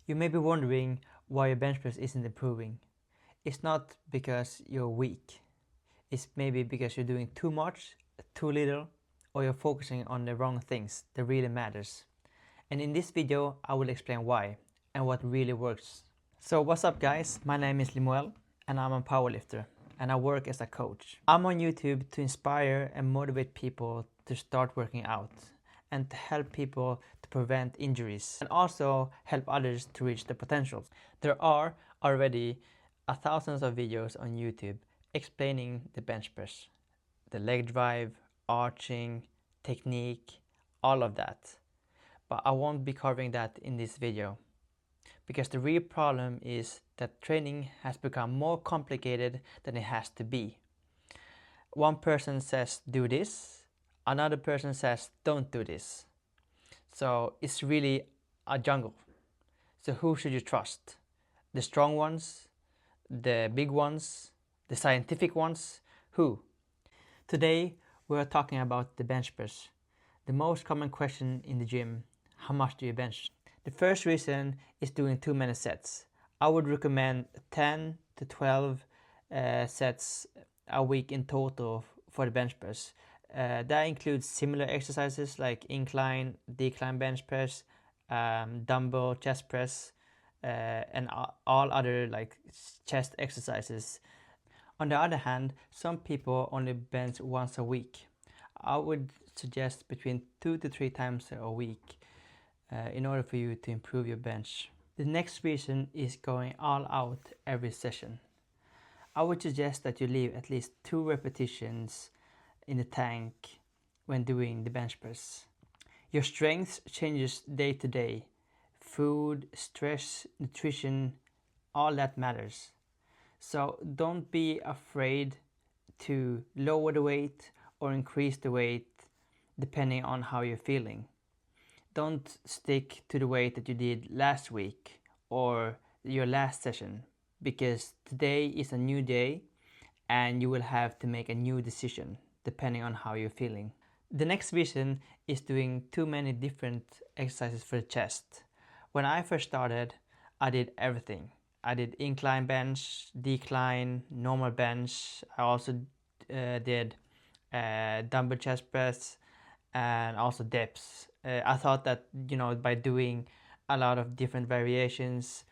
You may be wondering why your bench press isn't improving. It's not because you're weak. It's maybe because you're doing too much, too little, or you're focusing on the wrong things that really matters. And in this video, I will explain why and what really works. So what's up guys, my name is Limuel and I'm a powerlifter and I work as a coach. I'm on YouTube to inspire and motivate people to start working out and to help people to prevent injuries and also help others to reach their potential. There are already thousands of videos on YouTube explaining the bench press, the leg drive, arching, technique, all of that. But I won't be covering that in this video because the real problem is that training has become more complicated than it has to be. One person says do this, another person says don't do this. So it's really a jungle. So who should you trust? The strong ones, the big ones, the scientific ones? Who? Today we're talking about the bench press. The most common question in the gym: how much do you bench? The first reason is doing too many sets. I would recommend 10 to 12 sets a week in total for the bench press. That includes similar exercises like incline, decline bench press, dumbbell chest press, and all other like chest exercises. On the other hand, some people only bench once a week. I would suggest between 2 to 3 times a week in order for you to improve your bench. The next reason is going all out every session. I would suggest that you leave at least 2 repetitions in the tank when doing the bench press. Your strength changes day to day. Food, stress, nutrition, all that matters. So don't be afraid to lower the weight or increase the weight depending on how you're feeling. Don't stick to the weight that you did last week or your last session, because today is a new day and you will have to make a new decision depending on how you're feeling. The next reason is doing too many different exercises for the chest. When I first started, I did everything. I did incline bench, decline, normal bench. I also did dumbbell chest press and also dips. I thought that, by doing a lot of different variations,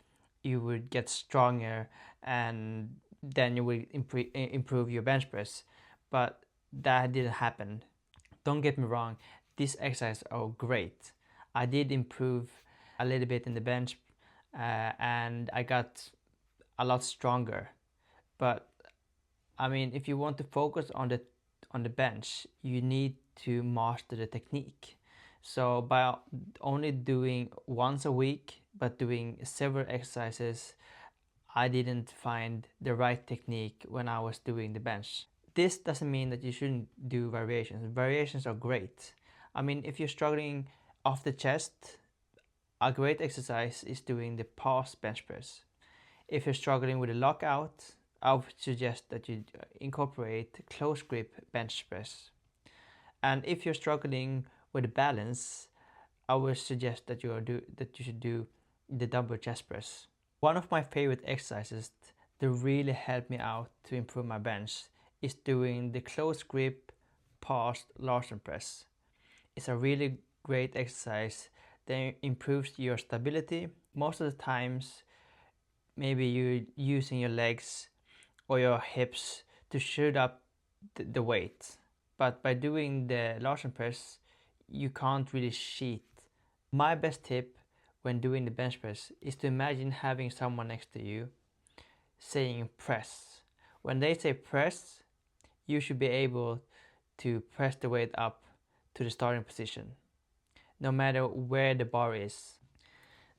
you would get stronger and then you will improve your bench press. But that didn't happen. Don't get me wrong, these exercises are great. I did improve a little bit in the bench and I got a lot stronger. But I mean, if you want to focus on the bench, you need to master the technique. So by only doing once a week but doing several exercises, I didn't find the right technique when I was doing the bench. This doesn't mean that you shouldn't do variations. Variations are great. I mean, if you're struggling off the chest, a great exercise is doing the pause bench press. If you're struggling with a lockout, I would suggest that you incorporate close grip bench press. And if you're struggling with balance, I would suggest that you should do the dumbbell chest press. One of my favorite exercises that really helped me out to improve my bench is doing the close grip paused Larsen press. It's a really great exercise that improves your stability. Most of the times, maybe you're using your legs or your hips to shoot up the weight. But by doing the Larsen press, you can't really sheet. My best tip when doing the bench press is to imagine having someone next to you saying press. When they say press, you should be able to press the weight up to the starting position, no matter where the bar is.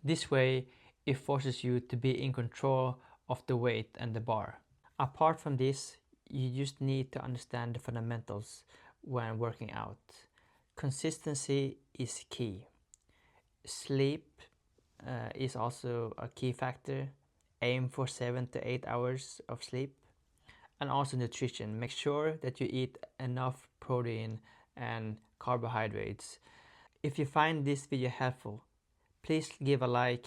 This way, it forces you to be in control of the weight and the bar. Apart from this, you just need to understand the fundamentals when working out. Consistency is key. Sleep is also a key factor. Aim for 7 to 8 hours of sleep. And also nutrition. Make sure that you eat enough protein and carbohydrates. If you find this video helpful, please give a like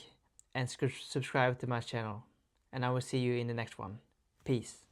and subscribe to my channel. And I will see you in the next one. Peace.